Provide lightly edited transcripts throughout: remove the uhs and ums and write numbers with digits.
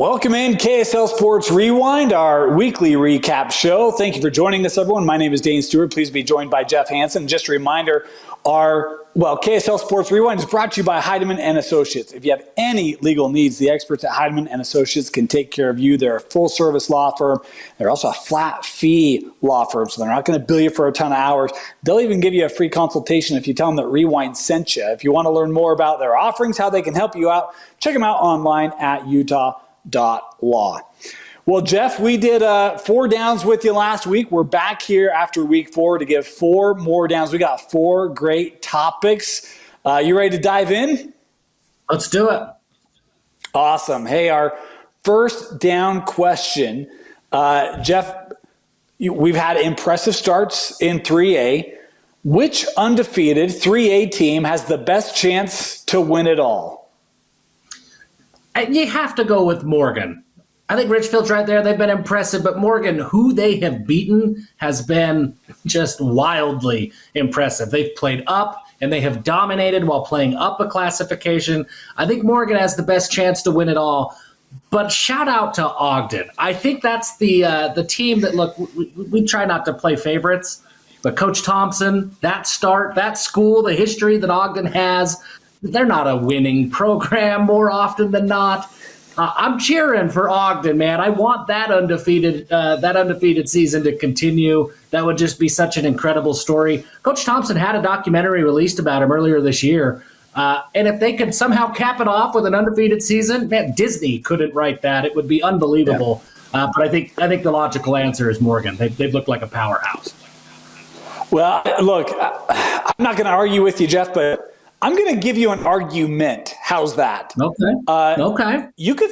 Welcome in KSL Sports Rewind, our weekly recap show. Thank you for joining us, everyone. My name is Dane Stewart. Please be joined by Jeff Hansen. Just a reminder, KSL Sports Rewind is brought to you by Heidemann and Associates. If you have any legal needs, the experts at Heidemann and Associates can take care of you. They're a full-service law firm. They're also a flat-fee law firm, so they're not going to bill you for a ton of hours. They'll even give you a free consultation if you tell them that Rewind sent you. If you want to learn more about their offerings, how they can help you out, check them out online at utah.law. Well, Jeff, we did 4 downs with you last week. We're back here after week 4 to give 4 more downs. We got 4 great topics. You ready to dive in? Let's do it. Awesome. Hey, our first down question. Jeff, we've had impressive starts in 3A. Which undefeated 3A team has the best chance to win it all? You have to go with Morgan. I think Richfield's right there. They've been impressive, but Morgan, who they have beaten, has been just wildly impressive. They've played up, and they have dominated while playing up a classification. I think Morgan has the best chance to win it all. But shout out to Ogden. I think that's the team that, look, we try not to play favorites, but Coach Thompson, that start, that school, the history that Ogden has, they're not a winning program more often than not. I'm cheering for Ogden, man. I want that undefeated season to continue. That would just be such an incredible story. Coach Thompson had a documentary released about him earlier this year. And if they could somehow cap it off with an undefeated season, man, Disney couldn't write that. It would be unbelievable. Yeah. But I think the logical answer is Morgan. They've looked like a powerhouse. Well, look, I'm not going to argue with you, Jeff, but I'm going to give you an argument. How's that? Okay. Okay. You could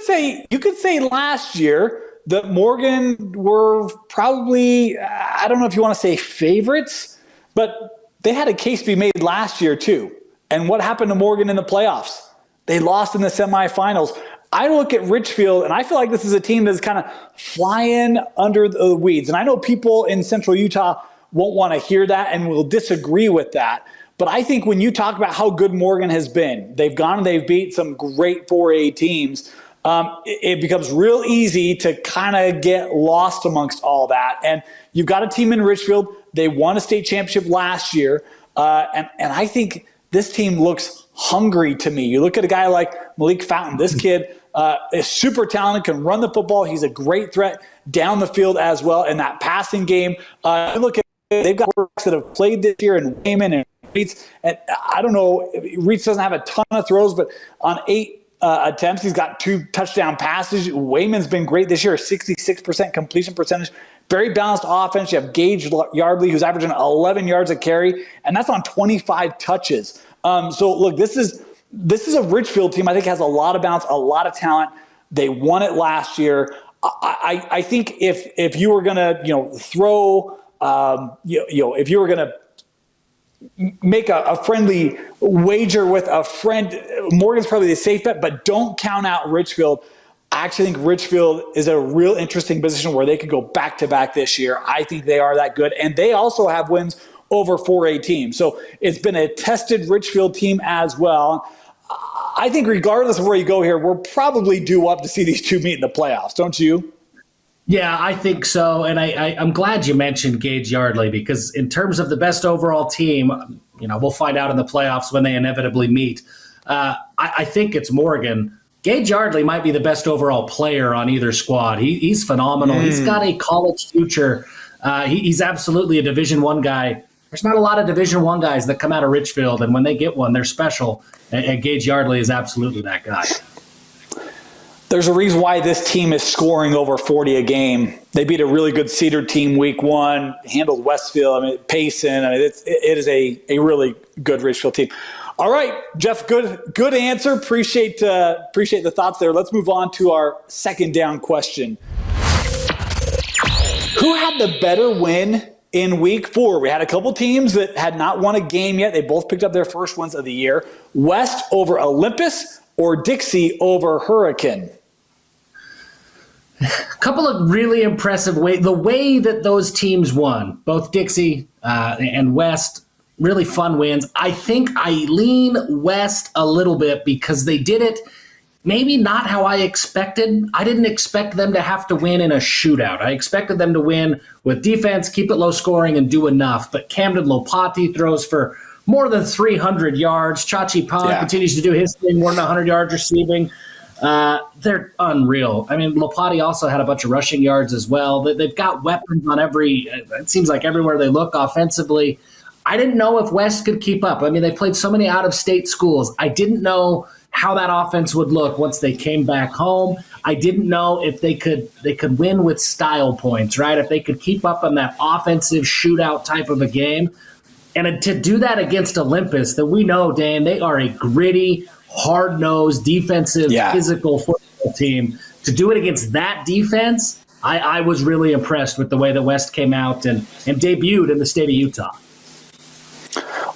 say last year that Morgan were probably, I don't know if you want to say favorites, but they had a case to be made last year too. And what happened to Morgan in the playoffs? They lost in the semifinals. I look at Richfield, and I feel like this is a team that's kind of flying under the weeds. And I know people in Central Utah won't want to hear that and will disagree with that. But I think when you talk about how good Morgan has been, they've gone and they've beat some great 4A teams, it becomes real easy to kind of get lost amongst all that. And you've got a team in Richfield. They won a state championship last year. And I think this team looks hungry to me. You look at a guy like Malik Fountain. This kid is super talented, can run the football. He's a great threat down the field as well in that passing game. Look at they've got quarterbacks that have played this year in Wayman and Reitz. And I don't know, Reitz doesn't have a ton of throws, but on 8 attempts, he's got 2 touchdown passes. Wayman's been great this year, 66% completion percentage. Very balanced offense. You have Gage Yardley, who's averaging 11 yards a carry, and that's on 25 touches. So look, this is a Richfield team I think has a lot of balance, a lot of talent. They won it last year. I think if you were gonna throw if you were gonna make a friendly wager with a friend, Morgan's probably the safe bet, but don't count out Richfield. I actually think Richfield is a real interesting position where they could go back-to-back this year. I think they are that good, and they also have wins over 4A teams. So it's been a tested Richfield team as well. I think regardless of where you go here, we're probably due up to see these two meet in the playoffs, don't you? Yeah, I think so. And I'm glad you mentioned Gage Yardley because in terms of the best overall team, we'll find out in the playoffs when they inevitably meet. I think it's Morgan. Gage Yardley might be the best overall player on either squad. He's phenomenal. He's got a college future. He's absolutely a Division I guy. There's not a lot of Division I guys that come out of Richfield, and when they get one, they're special. And Gage Yardley is absolutely that guy. There's a reason why this team is scoring over 40 a game. They beat a really good Cedar team week 1, handled Westfield, Payson. It is a really good Richfield team. All right, Jeff, good answer. Appreciate the thoughts there. Let's move on to our second down question. Who had the better win in week 4? We had a couple teams that had not won a game yet. They both picked up their first wins of the year. West over Olympus or Dixie over Hurricane? A couple of really impressive ways. The way that those teams won, both Dixie and West, really fun wins. I think I lean West a little bit because they did it maybe not how I expected. I didn't expect them to have to win in a shootout. I expected them to win with defense, keep it low scoring, and do enough. But Camden Lopati throws for more than 300 yards. Chachi Pan continues to do his thing, more than 100 yards receiving. They're unreal. I mean, Lopati also had a bunch of rushing yards as well. They've got weapons on it seems like everywhere they look offensively. I didn't know if West could keep up. I mean, they played so many out-of-state schools. I didn't know how that offense would look once they came back home. I didn't know if they could win with style points, right? If they could keep up on that offensive shootout type of a game. And to do that against Olympus, that we know, Dane, they are a gritty, hard-nosed, defensive, physical football team. To do it against that defense, I was really impressed with the way that West came out and debuted in the state of Utah.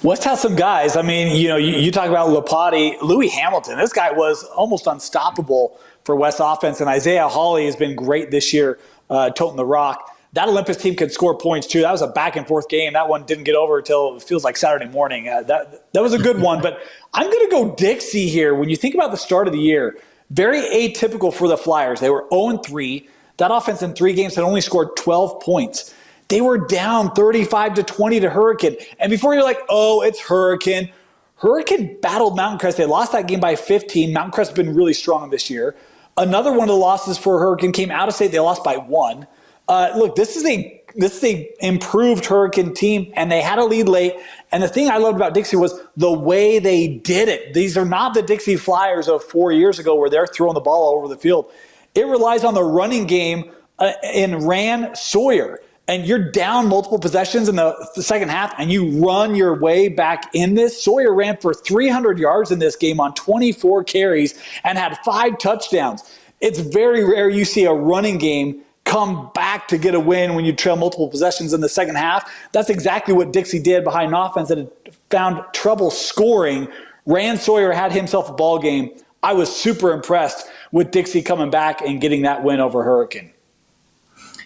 West has some guys. I mean, you talk about Lopati, Louis Hamilton. This guy was almost unstoppable for West offense, and Isaiah Hawley has been great this year, toting the rock. That Olympus team could score points, too. That was a back-and-forth game. That one didn't get over until it feels like Saturday morning. That was a good one. But I'm going to go Dixie here. When you think about the start of the year, very atypical for the Flyers. They were 0-3. That offense in 3 games had only scored 12 points. They were down 35-20 to Hurricane. And before you're like, oh, it's Hurricane. Hurricane battled Mountain Crest. They lost that game by 15. Mountain Crest has been really strong this year. Another one of the losses for Hurricane came out of state. They lost by 1. Look, this is a improved Hurricane team, and they had a lead late. And the thing I loved about Dixie was the way they did it. These are not the Dixie Flyers of 4 years ago where they're throwing the ball all over the field. It relies on the running game in Ran Sawyer. And you're down multiple possessions in the second half, and you run your way back in this. Sawyer ran for 300 yards in this game on 24 carries and had 5 touchdowns. It's very rare you see a running game come back to get a win when you trail multiple possessions in the second half. That's exactly what Dixie did behind an offense that had found trouble scoring. Ran Sawyer had himself a ball game. I was super impressed with Dixie coming back and getting that win over Hurricane.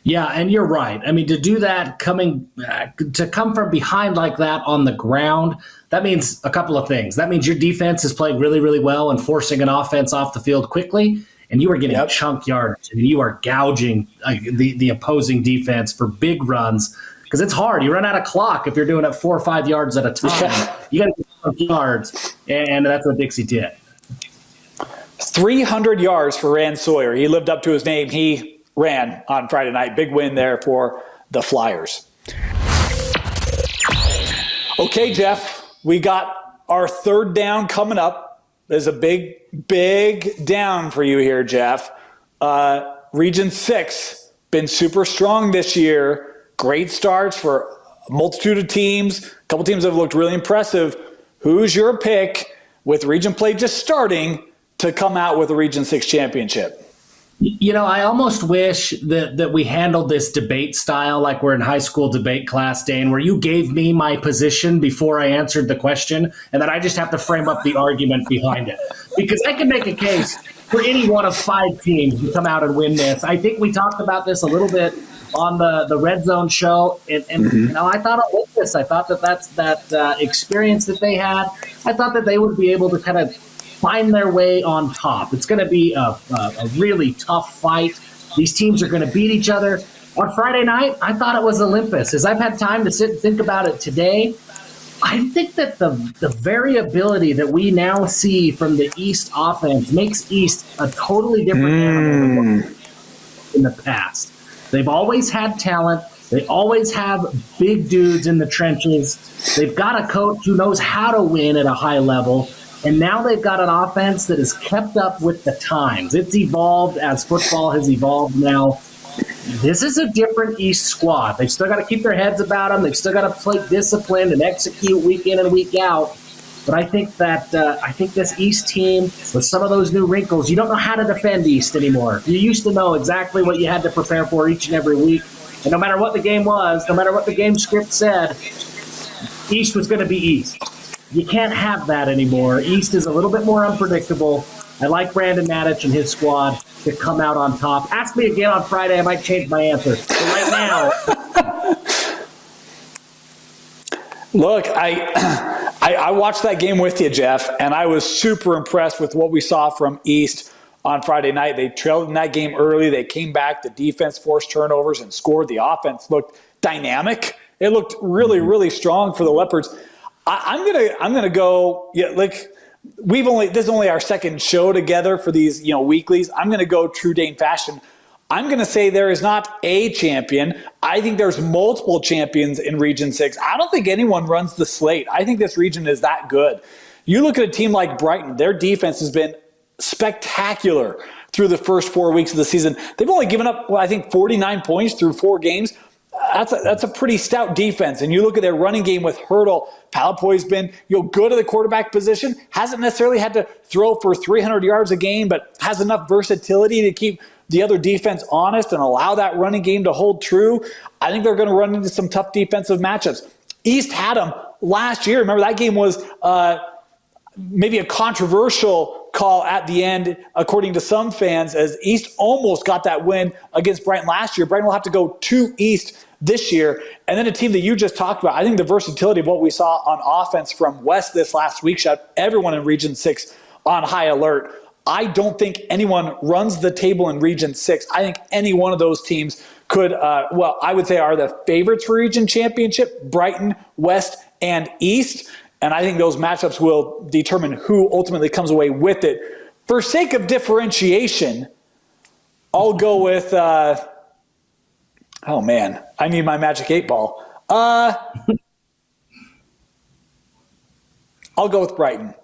Yeah, and you're right. I mean, to do that, to come from behind like that on the ground, that means a couple of things. That means your defense is playing really, really well and forcing an offense off the field quickly, and you are getting chunk yards. I mean, you are gouging the opposing defense for big runs because it's hard. You run out of clock if you're doing it 4 or 5 yards at a time. You got to get chunk yards, and that's what Dixie did. 300 yards for Ran Sawyer. He lived up to his name. He ran on Friday night. Big win there for the Flyers. Okay, Jeff, we got our third down coming up. There's a big down for you here, Jeff. Region 6, been super strong this year. Great starts for a multitude of teams. A couple teams have looked really impressive. Who's your pick with region play just starting to come out with a Region 6 championship? You know, I almost wish that we handled this debate style like we're in high school debate class, Dane, where you gave me my position before I answered the question, and then I just have to frame up the argument behind it. Because I can make a case for any one of 5 teams to come out and win this. I think we talked about this a little bit on the Red Zone show, and you know, I thought it was this. I thought that experience that they had, I thought that they would be able to kind of find their way on top. It's going to be a really tough fight. These teams are going to beat each other. On Friday night, I thought it was Olympus. As I've had time to sit and think about it today, I think that the variability that we now see from the East offense makes East a totally different animal than what in the past. They've always had talent. They always have big dudes in the trenches. They've got a coach who knows how to win at a high level. And now they've got an offense that has kept up with the times. It's evolved as football has evolved now. This is a different East squad. They've still got to keep their heads about them. They've still got to play disciplined and execute week in and week out. But I think that this East team, with some of those new wrinkles, you don't know how to defend East anymore. You used to know exactly what you had to prepare for each and every week. And no matter what the game was, no matter what the game script said, East was going to be East. You can't have that anymore. East is a little bit more unpredictable. I like Brandon Nadich and his squad to come out on top. Ask me again on Friday. I might change my answer. But right now... Look, I I watched that game with you, Jeff, and I was super impressed with what we saw from East on Friday night. They trailed in that game early. They came back. The defense forced turnovers and scored. The offense looked dynamic. It looked really, really strong for the Leopards. I'm gonna go. Yeah, like this is only our second show together for these weeklies. I'm gonna go true Dane fashion. I'm going to say there is not a champion. I think there's multiple champions in Region 6. I don't think anyone runs the slate. I think this region is that good. You look at a team like Brighton, their defense has been spectacular through the first 4 weeks of the season. They've only given up, I think, 49 points through 4 games. That's a pretty stout defense. And you look at their running game with Hurdle. Palapoy's been good at the quarterback position. Hasn't necessarily had to throw for 300 yards a game, but has enough versatility to keep the other defense honest and allow that running game to hold true. I think they're going to run into some tough defensive matchups. East had them last year. Remember, that game was maybe a controversial call at the end, according to some fans, as East almost got that win against Brighton last year. Brighton will have to go to East this year. And then a team that you just talked about, I think the versatility of what we saw on offense from West this last week shot everyone in Region 6 on high alert. I don't think anyone runs the table in Region 6. I think any one of those teams could, I would say are the favorites for Region Championship, Brighton, West, and East. And I think those matchups will determine who ultimately comes away with it. For sake of differentiation, I'll go with, I need my magic 8 ball. I'll go with Brighton.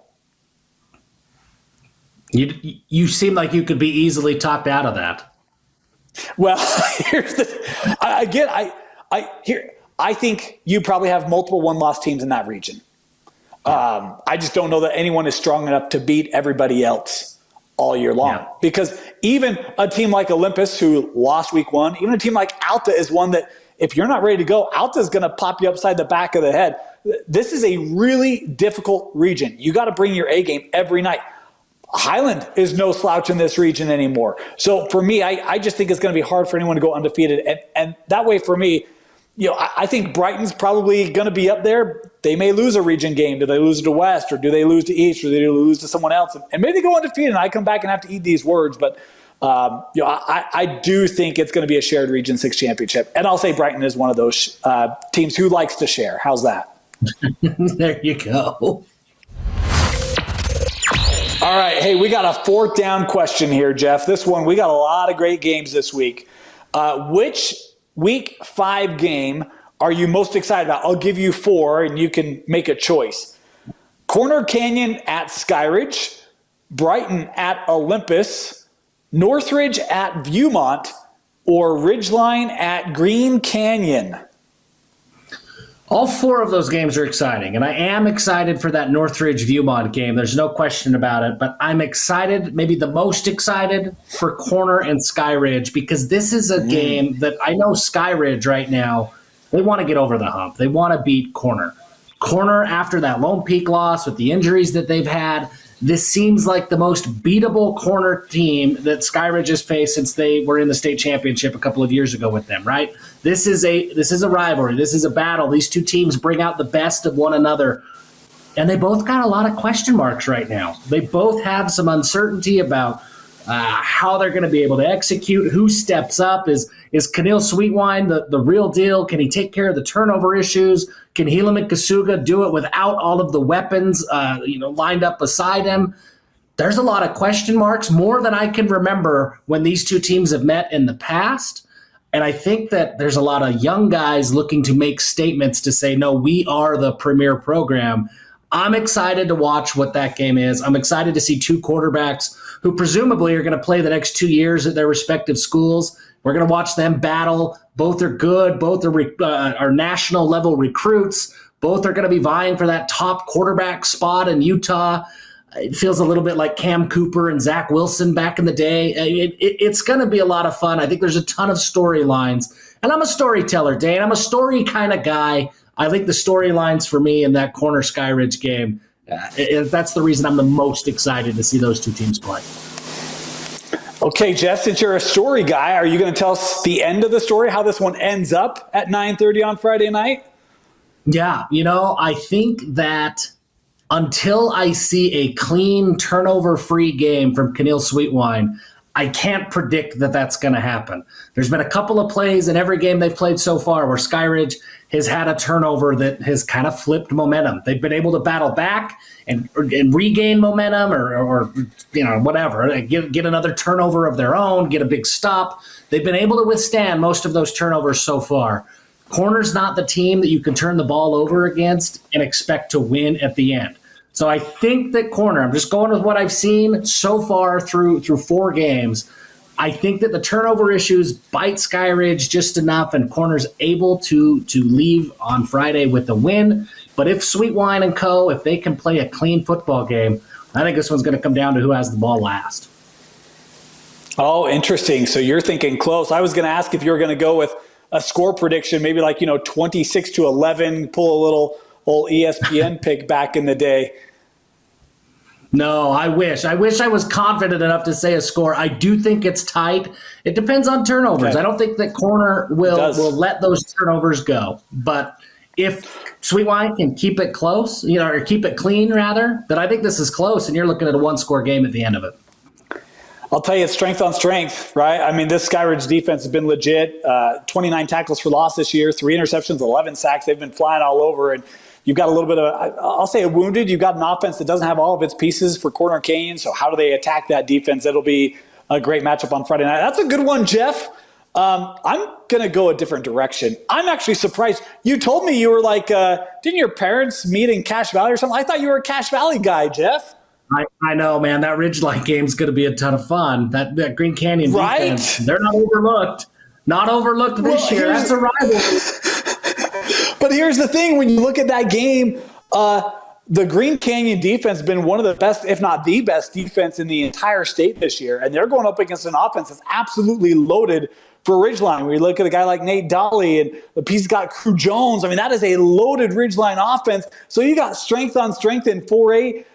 You seem like you could be easily talked out of that. Well, here's I think you probably have multiple one-loss teams in that region. I just don't know that anyone is strong enough to beat everybody else all year long. Yeah. Because even a team like Olympus, who lost week 1, even a team like Alta is one that if you're not ready to go, Alta is going to pop you upside the back of the head. This is a really difficult region. You got to bring your A game every night. Highland is no slouch in this region anymore. So for me, I just think it's going to be hard for anyone to go undefeated. And that way for me, I think Brighton's probably going to be up there. They may lose a region game. Do they lose to West, or do they lose to East, or do they lose to someone else? And maybe they go undefeated and I come back and have to eat these words. But I do think it's going to be a shared Region 6 championship. And I'll say Brighton is one of those teams who likes to share. How's that? There you go. All right. Hey, we got a 4th down question here, Jeff. This one, we got a lot of great games this week. Which Week 5 game are you most excited about? I'll give you 4, and you can make a choice. Corner Canyon at Skyridge, Brighton at Olympus, Northridge at Viewmont, or Ridgeline at Green Canyon. All 4 of those games are exciting, and I am excited for that Northridge Viewmont game. There's no question about it, but I'm excited, maybe the most excited, for Corner and Skyridge, because this is a game that I know Skyridge right now, they want to get over the hump. They want to beat Corner. Corner, after that Lone Peak loss with the injuries that they've had, this seems like the most beatable Corner team that Skyridge has faced since they were in the state championship a couple of years ago with them, right? This is a rivalry. This is a battle. These two teams bring out the best of one another. And they both got a lot of question marks right now. They both have some uncertainty about how they're going to be able to execute, who steps up. Is Keneal Sweetwine the real deal? Can he take care of the turnover issues? Can Helaman Kasuga do it without all of the weapons lined up beside him? There's a lot of question marks, more than I can remember when these two teams have met in the past. And I think that there's a lot of young guys looking to make statements to say, no, we are the premier program. I'm excited to watch what that game is. I'm excited to see two quarterbacks who presumably are going to play the next 2 years at their respective schools. We're going to watch them battle. Both are good. Both are national level recruits. Both are going to be vying for that top quarterback spot in Utah. It feels a little bit like Cam Cooper and Zach Wilson back in the day. It's going to be a lot of fun. I think there's a ton of storylines. And I'm a storyteller, Dane. I'm a story kind of guy. I think the storylines for me in that Corner Skyridge game, that's the reason I'm the most excited to see those two teams play. Okay, Jeff, since you're a story guy, are you going to tell us the end of the story, how this one ends up at 9:30 on Friday night? Yeah, I think that until I see a clean, turnover-free game from Keneal Sweetwine, I can't predict that that's going to happen. There's been a couple of plays in every game they've played so far where Skyridge has had a turnover that has kind of flipped momentum. They've been able to battle back and regain momentum or whatever, get another turnover of their own, get a big stop. They've been able to withstand most of those turnovers so far. Corner's not the team that you can turn the ball over against and expect to win at the end. So I think that Corner, I'm just going with what I've seen so far through 4 games. I think that the turnover issues bite Skyridge just enough, and Corner's able to leave on Friday with the win. But if Sweetwine and co., if they can play a clean football game, I think this one's going to come down to who has the ball last. Oh, interesting. So you're thinking close. I was going to ask if you were going to go with a score prediction, maybe 26-11, pull a little old ESPN pick back in the day. No, I wish. I was confident enough to say a score. I do think it's tight. It depends on turnovers. Okay. I don't think that Corner will let those turnovers go. But if Sweetwine can keep it close, or keep it clean rather, then I think this is close, and you're looking at a 1-score game at the end of it. I'll tell you, it's strength on strength, right? I mean, this Skyridge defense has been legit. 29 tackles for loss this year, 3 interceptions, 11 sacks. They've been flying all over, and you've got a little bit of, I'll say, a wounded. You've got an offense that doesn't have all of its pieces for Corner Canyon, so how do they attack that defense? It'll be a great matchup on Friday night. That's a good one, Jeff. I'm going to go a different direction. I'm actually surprised. You told me you were didn't your parents meet in Cache Valley or something? I thought you were a Cache Valley guy, Jeff. I know, man. That Ridgeline game's going to be a ton of fun. That Green Canyon defense, they're not overlooked. Not overlooked this year. That's a rivalry. But here's the thing. When you look at that game, the Green Canyon defense has been one of the best, if not the best, defense in the entire state this year. And they're going up against an offense that's absolutely loaded for Ridgeline. We look at a guy like Nate Dolly, and the piece got Crew Jones. I mean, that is a loaded Ridgeline offense. So you got strength on strength in 4A.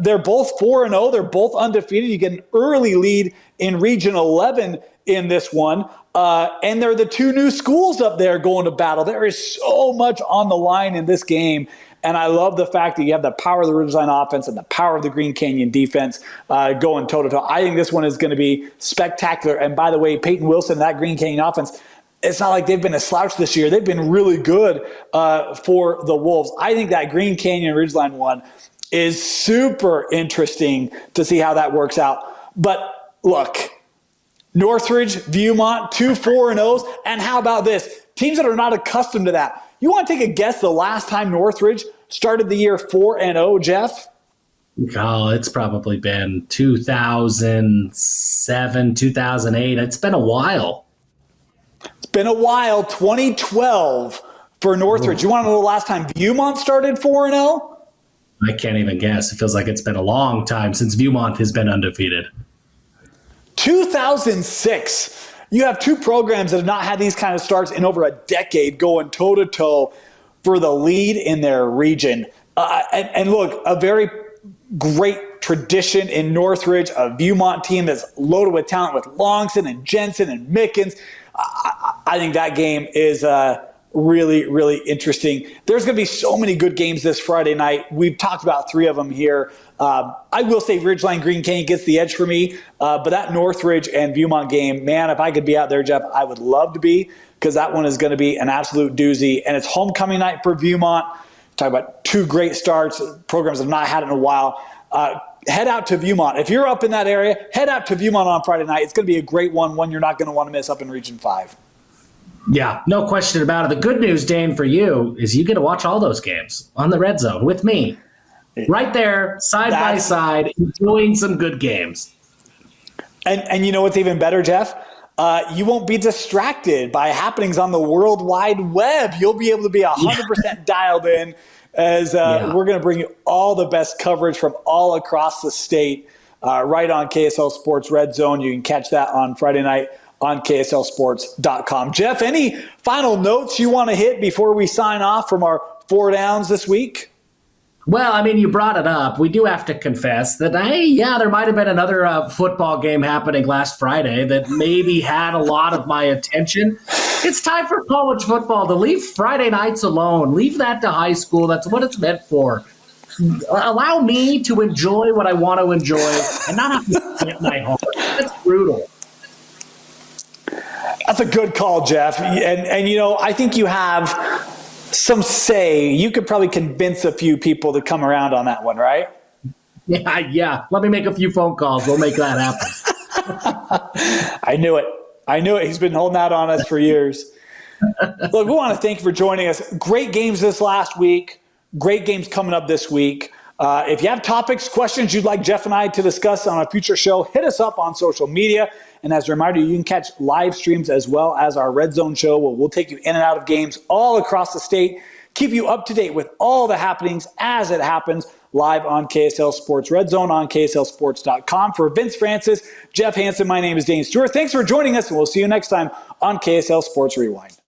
They're both 4-0. They're both undefeated. You get an early lead in Region 11 in this one. And they're the 2 new schools up there going to battle. There is so much on the line in this game. And I love the fact that you have the power of the Ridgeline offense and the power of the Green Canyon defense going toe-to-toe. I think this one is going to be spectacular. And by the way, Peyton Wilson, that Green Canyon offense, it's not like they've been a slouch this year. They've been really good for the Wolves. I think that Green Canyon Ridgeline one is super interesting to see how that works out. But look, Northridge, Viewmont, 2 4-0s. And how about this? Teams that are not accustomed to that. You want to take a guess the last time Northridge started the year 4-0, Jeff? Oh, it's probably been 2007, 2008. It's been a while. It's been a while. 2012 for Northridge. You want to know the last time Viewmont started 4-0? I can't even guess. It feels like it's been a long time since Viewmont has been undefeated. 2006. You have 2 programs that have not had these kind of starts in over a decade going toe-to-toe for the lead in their region. And look, a very great tradition in Northridge, a Viewmont team that's loaded with talent with Longson and Jensen and Mickens. I think that game is really, really interesting. There's going to be so many good games this Friday night. We've talked about 3 of them here. I will say Ridgeline Green Canyon gets the edge for me, but that Northridge and Viewmont game, man, if I could be out there, Jeff, I would love to be, because that one is going to be an absolute doozy. And it's homecoming night for Viewmont. Talk about 2 great starts. Programs have not had it in a while. Head out to Viewmont. If you're up in that area, head out to Viewmont on Friday night. It's going to be a great one you're not going to want to miss up in Region 5. Yeah, no question about it. The good news, Dane, for you is you get to watch all those games on the Red Zone with me. Right there, side by side, enjoying some good games. And you know what's even better, Jeff? You won't be distracted by happenings on the World Wide Web. You'll be able to be 100% dialed in as we're going to bring you all the best coverage from all across the state right on KSL Sports Red Zone. You can catch that on Friday night on KSLSports.com. Jeff, any final notes you want to hit before we sign off from our 4 downs this week? Well, I mean, you brought it up. We do have to confess that, there might have been another football game happening last Friday that maybe had a lot of my attention. It's time for college football to leave Friday nights alone. Leave that to high school. That's what it's meant for. Allow me to enjoy what I want to enjoy and not have to hit my heart. That's brutal. That's a good call, Jeff. And I think you have some say. You could probably convince a few people to come around on that one, right? Yeah. Let me make a few phone calls. We'll make that happen. I knew it. He's been holding out on us for years. Look, we want to thank you for joining us. Great games this last week. Great games coming up this week. If you have topics, questions you'd like Jeff and I to discuss on a future show, hit us up on social media. And as a reminder, you can catch live streams as well as our Red Zone show, where we'll take you in and out of games all across the state, keep you up to date with all the happenings as it happens live on KSL Sports Red Zone on KSLSports.com. For Vince Francis, Jeff Hansen, my name is Dane Stewart. Thanks for joining us, and we'll see you next time on KSL Sports Rewind.